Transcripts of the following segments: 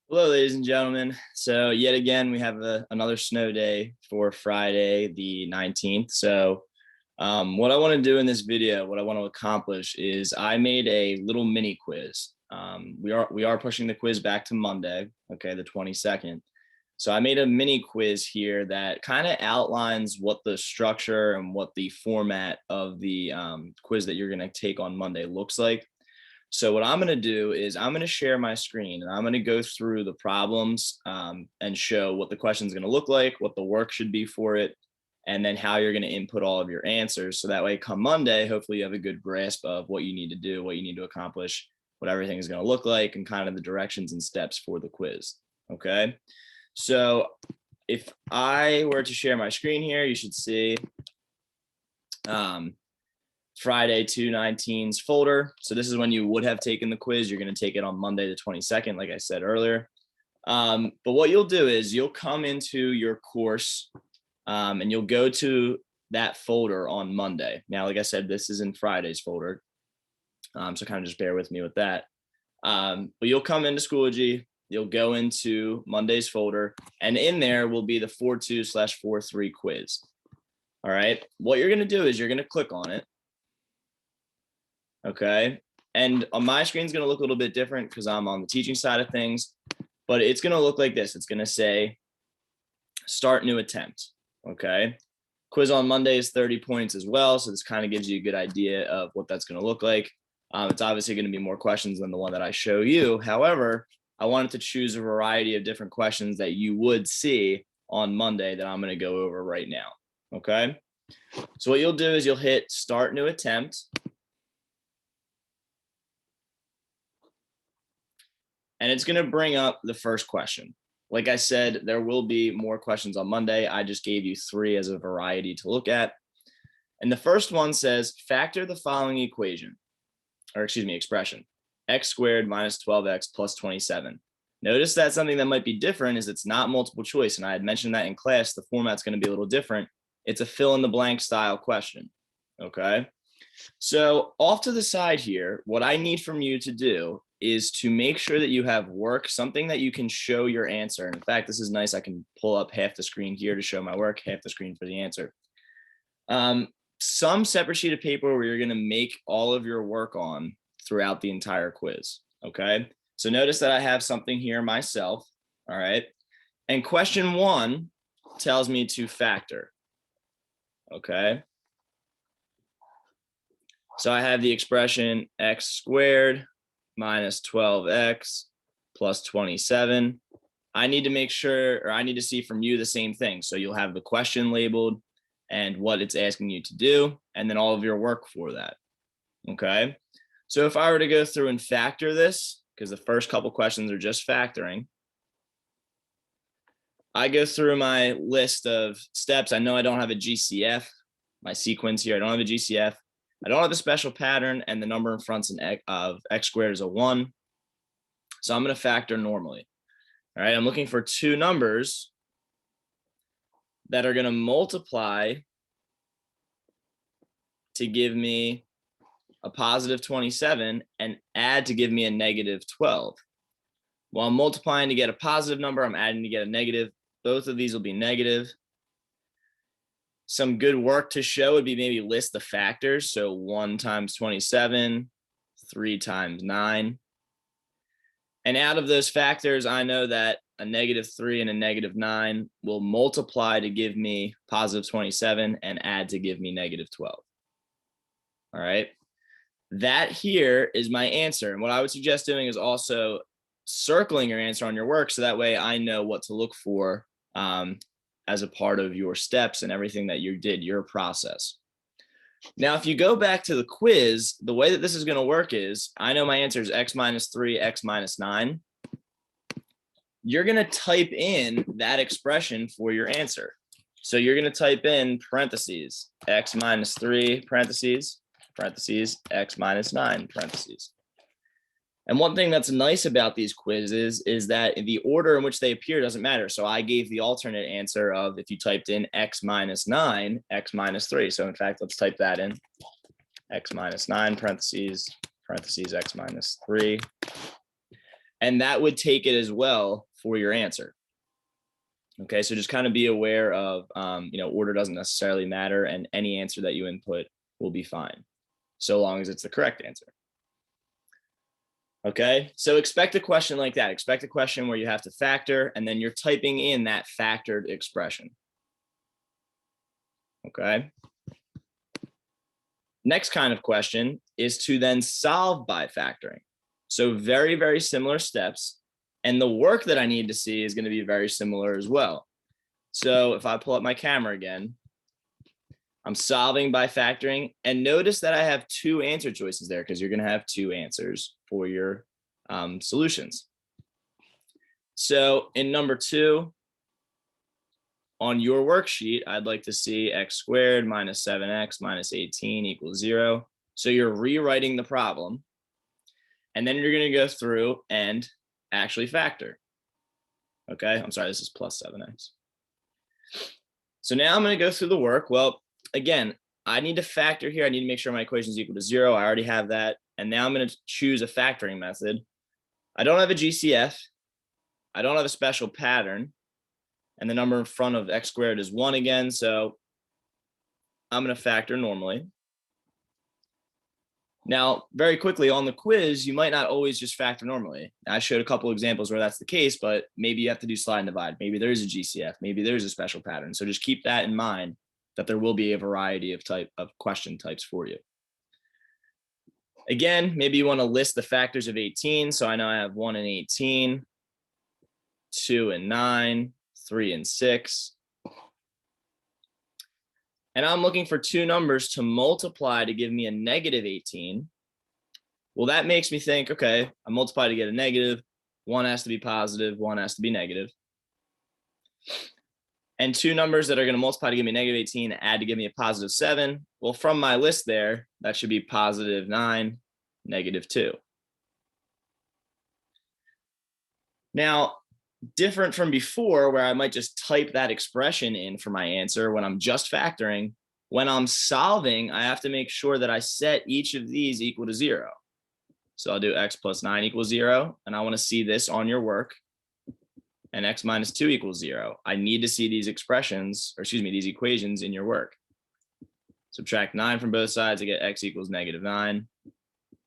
Hello, ladies and gentlemen. So yet again, we have another snow day for Friday, the 19th. What I want to do in this video, what I want to accomplish is I made a little mini quiz. We are pushing the quiz back to Monday, okay, the 22nd. So I made a mini quiz here that kind of outlines what the structure and what the format of the quiz that you're going to take on Monday looks like. So what I'm going to do is I'm going to share my screen and I'm going to go through the problems and show what the question is going to look like, what the work should be for it, and then how you're going to input all of your answers. So that way, come Monday, hopefully you have a good grasp of what you need to do, what you need to accomplish, what everything is going to look like, and kind of the directions and steps for the quiz. Okay. So if I were to share my screen here, you should see Friday 2/19's folder. So this is when you would have taken the quiz. You're going to take it on Monday the 22nd, like I said earlier. But what you'll do is you'll come into your course and you'll go to that folder on Monday. Now, like I said, this is in Friday's folder. So kind of just bear with me with that. But you'll come into Schoology, you'll go into Monday's folder, and in there will be the 4.2/4.3 quiz. All right. What you're going to do is you're going to click on it. Okay. And on my screen is going to look a little bit different because I'm on the teaching side of things, but it's going to look like this. It's going to say start new attempt. Okay. Quiz on Monday is 30 points as well. So this kind of gives you a good idea of what that's going to look like. It's obviously going to be more questions than the one that I show you. However, I wanted to choose a variety of different questions that you would see on Monday that I'm going to go over right now. Okay. So what you'll do is you'll hit start new attempt. And it's going to bring up the first question. Like I said, there will be more questions on Monday. I just gave you 3 as a variety to look at. And the first one says, factor the following equation, or excuse me, expression, x squared minus 12x plus 27. Notice that something that might be different is it's not multiple choice. And I had mentioned that in class, the format's going to be a little different. It's a fill in the blank style question. Okay. So off to the side here, what I need from you to do is to make sure that you have work, something that you can show your answer. And in fact, this is nice. I can pull up half the screen here to show my work, half the screen for the answer. Some separate sheet of paper where you're going to make all of your work on throughout the entire quiz. Okay. So notice that I have something here myself. All right. And question 1 tells me to factor. Okay. So I have the expression x squared minus 12x plus 27. I need to make sure, or I need to see from you the same thing. So you'll have the question labeled and what it's asking you to do, and then all of your work for that. Okay. So if I were to go through and factor this, because the first couple questions are just factoring, I go through my list of steps. I know I don't have a GCF, my sequence here. I don't have a GCF. I don't have a special pattern, and the number in front of x squared is a 1. So I'm going to factor normally. All right. I'm looking for 2 numbers that are going to multiply to give me a positive 27 and add to give me a negative 12. While I'm multiplying to get a positive number, I'm adding to get a negative. Both of these will be negative. Some good work to show would be maybe list the factors. So 1 times 27, 3 times 9. And out of those factors, I know that a negative 3 and a negative 9 will multiply to give me positive 27 and add to give me negative 12. All right. That here is my answer. And what I would suggest doing is also circling your answer on your work. So that way I know what to look for as a part of your steps and everything that you did, your process. Now, if you go back to the quiz, the way that this is going to work is I know my answer is x minus 3, x minus 9. You're going to type in that expression for your answer. So you're going to type in parentheses, x minus 3, parentheses, x minus 9, parentheses. And one thing that's nice about these quizzes is that the order in which they appear doesn't matter. So I gave the alternate answer of if you typed in x minus 9, x minus 3. So in fact, let's type that in. X minus 9, parentheses, x minus 3. And that would take it as well for your answer. Okay, so just kind of be aware of, order doesn't necessarily matter, and any answer that you input will be fine, so long as it's the correct answer. Okay, so expect a question like that. Expect a question where you have to factor, and then you're typing in that factored expression. Okay. Next kind of question is to then solve by factoring. So very, very similar steps. And the work that I need to see is going to be very similar as well. So if I pull up my camera again, I'm solving by factoring, and notice that I have two answer choices there because you're going to have two answers for your solutions. So in number 2, on your worksheet, I'd like to see x squared minus 7x minus 18 equals 0. So you're rewriting the problem, and then you're going to go through and actually factor. Okay, I'm sorry, this is plus 7x. So now I'm going to go through the work. Well, again, I need to factor here. I need to make sure my equation is equal to 0. I already have that. And now I'm going to choose a factoring method. I don't have a GCF. I don't have a special pattern. And the number in front of x squared is 1 again. So I'm going to factor normally. Now, very quickly on the quiz, you might not always just factor normally. I showed a couple examples where that's the case, but maybe you have to do slide and divide. Maybe there's a GCF. Maybe there's a special pattern. So just keep that in mind, that there will be a variety of question types for you. Again, maybe you want to list the factors of 18. So I know I have 1 and 18, 2 and 9, 3 and 6. And I'm looking for two numbers to multiply to give me a negative 18. Well, that makes me think, okay, I multiply to get a negative. One has to be positive, one has to be negative. And two numbers that are going to multiply to give me negative 18 add to give me a positive 7. Well, from my list there, that should be positive 9, negative 2. Now, different from before, where I might just type that expression in for my answer when I'm just factoring, when I'm solving, I have to make sure that I set each of these equal to 0. So I'll do x plus 9 equals 0, and I want to see this on your work, and x minus 2 equals 0. I need to see these expressions, or excuse me, these equations in your work. Subtract 9 from both sides, I get x equals negative 9.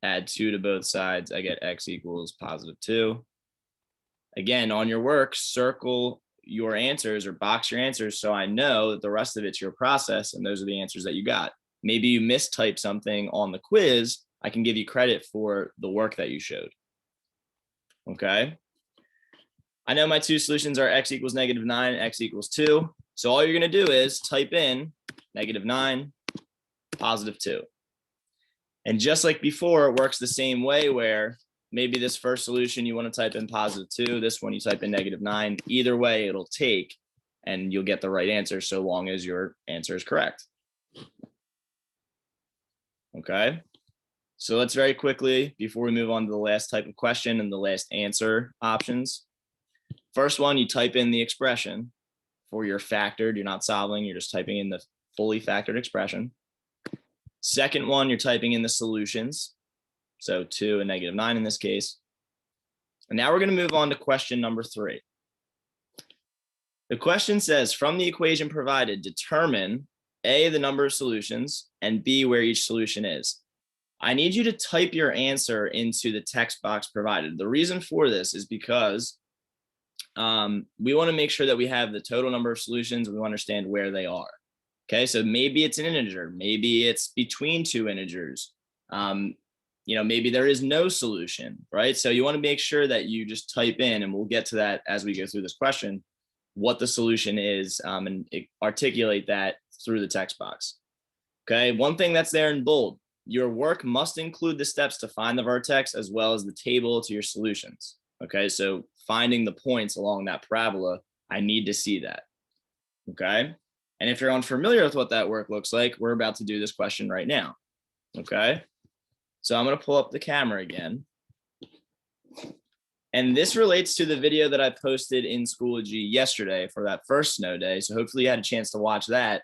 Add 2 to both sides, I get x equals positive 2. Again, on your work, circle your answers or box your answers so I know that the rest of it's your process and those are the answers that you got. Maybe you mistyped something on the quiz. I can give you credit for the work that you showed. Okay. I know my two solutions are x equals negative 9 and x equals 2. So all you're going to do is type in negative 9, positive 2. And just like before, it works the same way where maybe this first solution you want to type in positive 2, this one you type in negative 9. Either way, it'll take and you'll get the right answer so long as your answer is correct. Okay, so let's very quickly, before we move on to the last type of question and the last answer options. First one, you type in the expression for your factored. You're not solving, you're just typing in the fully factored expression. Second one, you're typing in the solutions. So 2 and negative 9 in this case. And now we're going to move on to question number 3. The question says, from the equation provided, determine A, the number of solutions, and B, where each solution is. I need you to type your answer into the text box provided. The reason for this is because we want to make sure that we have the total number of solutions and we understand where they are. Okay, so maybe it's an integer, maybe it's between two integers. Maybe there is no solution, right? So you want to make sure that you just type in, and we'll get to that as we go through this question, what the solution is, and articulate that through the text box. Okay, one thing that's there in bold, your work must include the steps to find the vertex as well as the table to your solutions. Okay, so finding the points along that parabola, I need to see that. Okay, and if you're unfamiliar with what that work looks like, we're about to do this question right now. Okay. So I'm going to pull up the camera again. And this relates to the video that I posted in Schoology yesterday for that first snow day. So hopefully you had a chance to watch that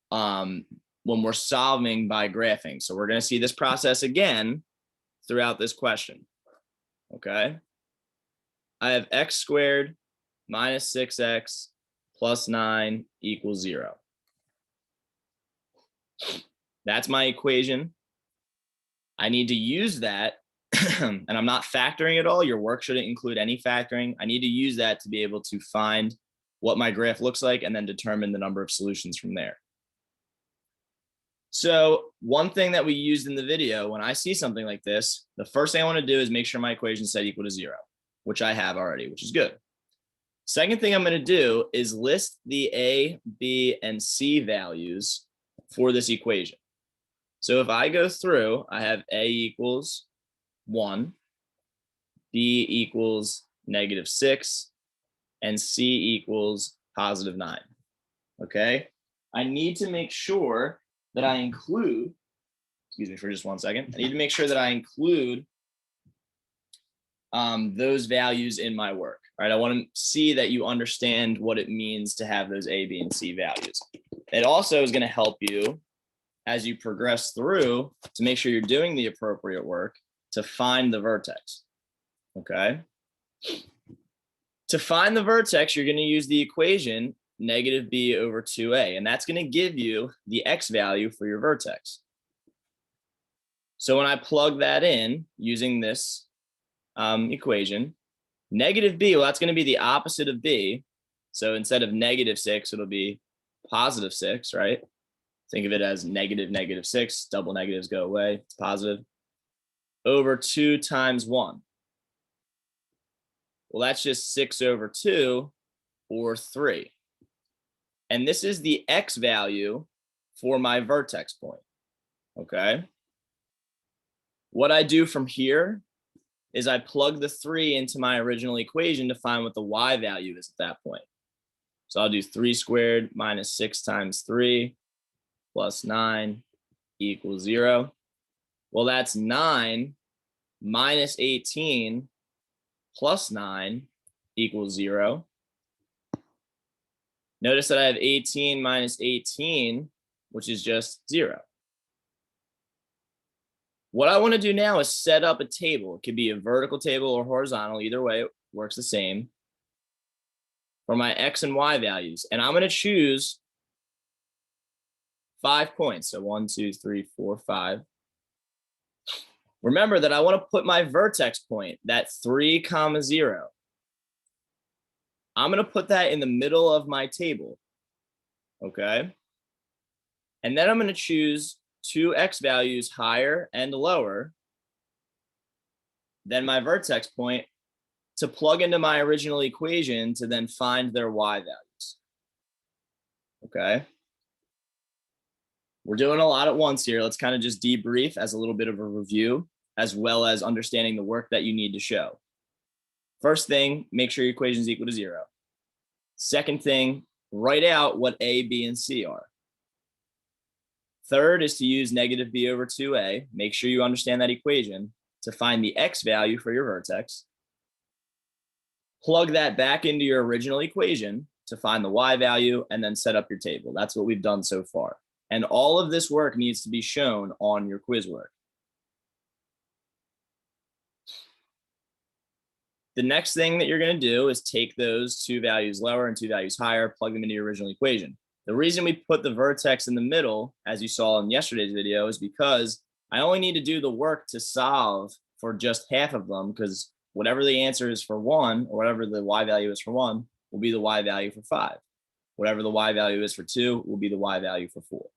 when we're solving by graphing. So we're going to see this process again throughout this question. Okay. I have x squared minus 6x plus 9 equals 0. That's my equation. I need to use that, and I'm not factoring at all. Your work shouldn't include any factoring. I need to use that to be able to find what my graph looks like and then determine the number of solutions from there. So one thing that we used in the video, when I see something like this, the first thing I want to do is make sure my equation is set equal to 0, which I have already, which is good. Second thing I'm going to do is list the A, B, and C values for this equation. So if I go through, I have A equals 1, B equals -6, and C equals +9. Okay, I need to make sure that I include, excuse me for just 1 second. I need to make sure that I include those values in my work. All right, I want to see that you understand what it means to have those A, B, and C values. It also is going to help you as you progress through to make sure you're doing the appropriate work to find the vertex. Okay. To find the vertex, you're going to use the equation -b over 2a, and that's going to give you the x value for your vertex. So when I plug that in using this equation, -b, well, that's going to be the opposite of b. So instead of -6, it'll be +6, right? Think of it as -6, double negatives go away, it's positive, over 2 times 1. Well, that's just 6 over 2, or 3. And this is the x value for my vertex point, okay? What I do from here is I plug the 3 into my original equation to find what the y value is at that point. So I'll do 3 squared minus 6 times 3 plus 9 equals 0. Well, that's 9 minus 18 plus 9 equals 0. Notice that I have 18 minus 18, which is just 0. What I want to do now is set up a table. It could be a vertical table or horizontal. Either way, it works the same for my x and y values. And I'm going to choose 5 points. So 1, 2, 3, 4, 5. Remember that I want to put my vertex point, that 3, 0. I'm going to put that in the middle of my table. Okay. And then I'm going to choose 2 x values higher and lower than my vertex point to plug into my original equation to then find their y values. Okay. We're doing a lot at once here. Let's kind of just debrief as a little bit of a review, as well as understanding the work that you need to show. First thing, make sure your equation is equal to 0. Second thing, write out what A, B, and C are. Third is to use -b over 2a. Make sure you understand that equation to find the x value for your vertex. Plug that back into your original equation to find the y value, and then set up your table. That's what we've done so far. And all of this work needs to be shown on your quiz work. The next thing that you're going to do is take those 2 values lower and 2 values higher, plug them into your original equation. The reason we put the vertex in the middle, as you saw in yesterday's video, is because I only need to do the work to solve for just half of them, because whatever the answer is for 1, or whatever the y value is for 1, will be the y value for 5. Whatever the y value is for 2 will be the y value for 4.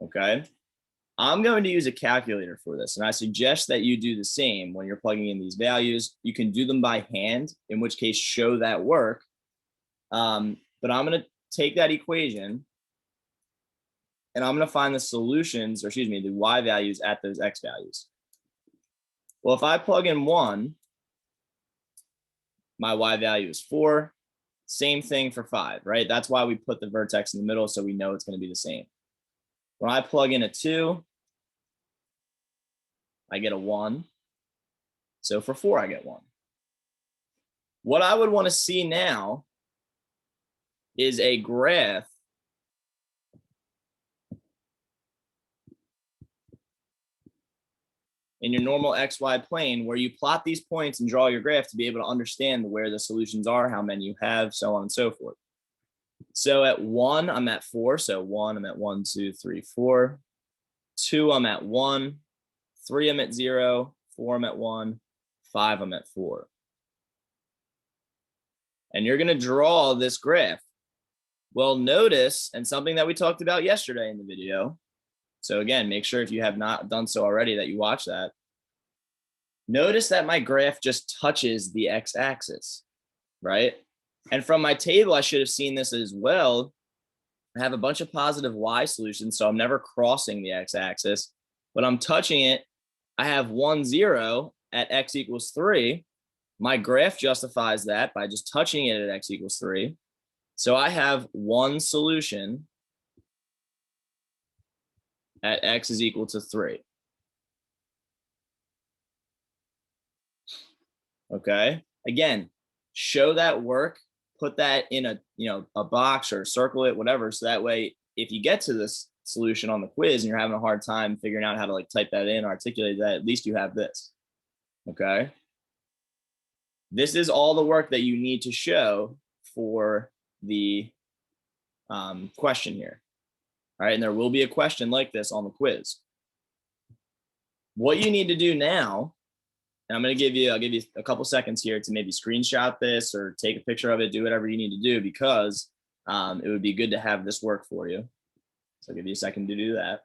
Okay? I'm going to use a calculator for this, and I suggest that you do the same when you're plugging in these values. You can do them by hand, in which case show that work. But I'm going to take that equation and I'm going to find the solutions, or excuse me, the y values at those x values. Well, if I plug in 1, my y value is 4. Same thing for 5, right? That's why we put the vertex in the middle, so we know it's going to be the same. When I plug in a 2, I get a 1. So for 4, I get 1. What I would want to see now is a graph in your normal XY plane where you plot these points and draw your graph to be able to understand where the solutions are, how many you have, so on and so forth. So at 1, I'm at 4. So 1, I'm at 1, 2, 3, 4. 2, I'm at 1. 3, I'm at 0. 4, I'm at 1. 5, I'm at 4. And you're going to draw this graph. Well, notice, and something that we talked about yesterday in the video. So again, make sure if you have not done so already that you watch that. Notice that my graph just touches the x-axis, right? And from my table, I should have seen this as well. I have a bunch of positive y solutions, so I'm never crossing the x-axis, but I'm touching it. I have 1, 0 at x equals 3. My graph justifies that by just touching it at x equals 3. So I have one solution at x is equal to 3. Okay. Again, show that work, put that in a box or circle it, whatever. So that way, if you get to this solution on the quiz and you're having a hard time figuring out how to like type that in, articulate that, at least you have this. Okay. This is all the work that you need to show for the question here. All right. And there will be a question like this on the quiz. What you need to do now, and I'll give you a couple seconds here to maybe screenshot this or take a picture of it, do whatever you need to do, because it would be good to have this work for you. So I'll give you a second to do that.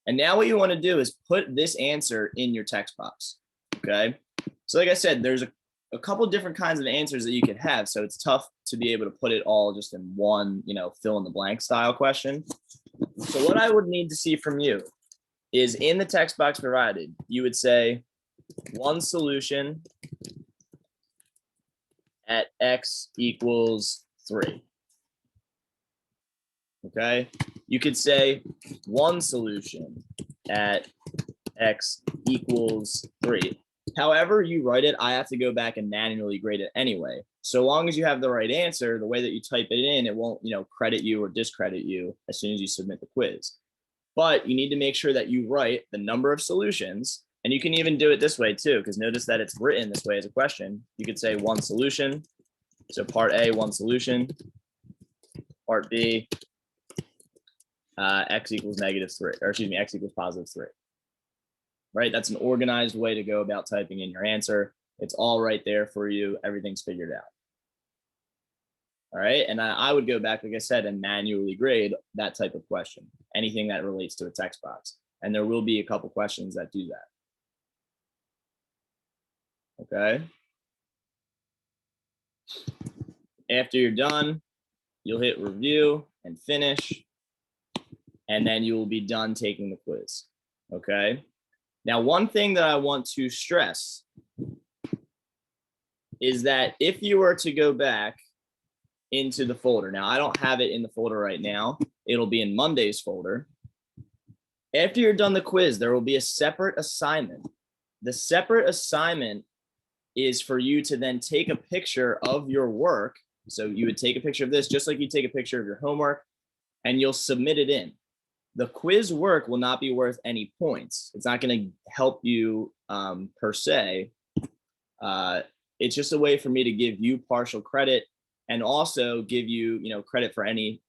And now what you want to do is put this answer in your text box. Okay. So like I said, there's a couple different kinds of answers that you could have. So it's tough to be able to put it all just in one, fill in the blank style question. So what I would need to see from you is in the text box provided, you would say one solution at x equals 3. Okay. You could say one solution at x equals 3. However you write it, I have to go back and manually grade it anyway. So long as you have the right answer, the way that you type it in, it won't, credit you or discredit you as soon as you submit the quiz. But you need to make sure that you write the number of solutions, and you can even do it this way too, because notice that it's written this way as a question. You could say one solution. So part A, one solution. Part B, x equals -3, or excuse me, x equals +3. Right? That's an organized way to go about typing in your answer. It's all right there for you. Everything's figured out. All right. And I would go back, like I said, and manually grade that type of question, anything that relates to a text box. And there will be a couple questions that do that. Okay. After you're done, you'll hit review and finish, and then you will be done taking the quiz. Okay. Now, one thing that I want to stress is that if you were to go back into the folder, now I don't have it in the folder right now, it'll be in Monday's folder. After you're done the quiz, there will be a separate assignment. The separate assignment is for you to then take a picture of your work. So you would take a picture of this, just like you take a picture of your homework, and you'll submit it in. The quiz work will not be worth any points. It's not going to help you per se. It's just a way for me to give you partial credit and also give you, credit for any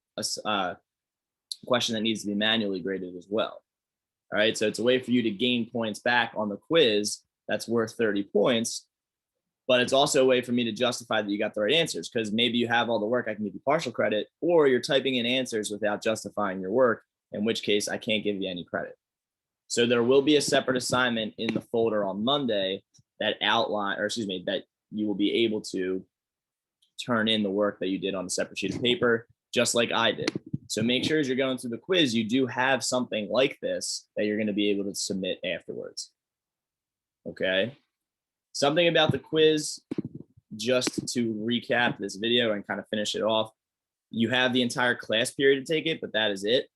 question that needs to be manually graded as well. All right. So it's a way for you to gain points back on the quiz that's worth 30 points. But it's also a way for me to justify that you got the right answers, because maybe you have all the work, I can give you partial credit, or you're typing in answers without justifying your work, in which case I can't give you any credit. So there will be a separate assignment in the folder on Monday that that you will be able to turn in the work that you did on a separate sheet of paper, just like I did. So make sure as you're going through the quiz, you do have something like this that you're going to be able to submit afterwards. Okay. Something about the quiz, just to recap this video and kind of finish it off, you have the entire class period to take it, but that is it.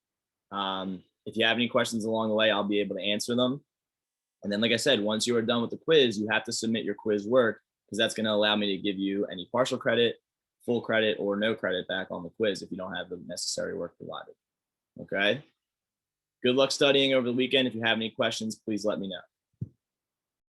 If you have any questions along the way, I'll be able to answer them. And then, like I said, once you are done with the quiz, you have to submit your quiz work, because that's going to allow me to give you any partial credit full credit or no credit back on the quiz if you don't have the necessary work provided. Okay. Good luck studying over the weekend. If you have any questions, please let me know.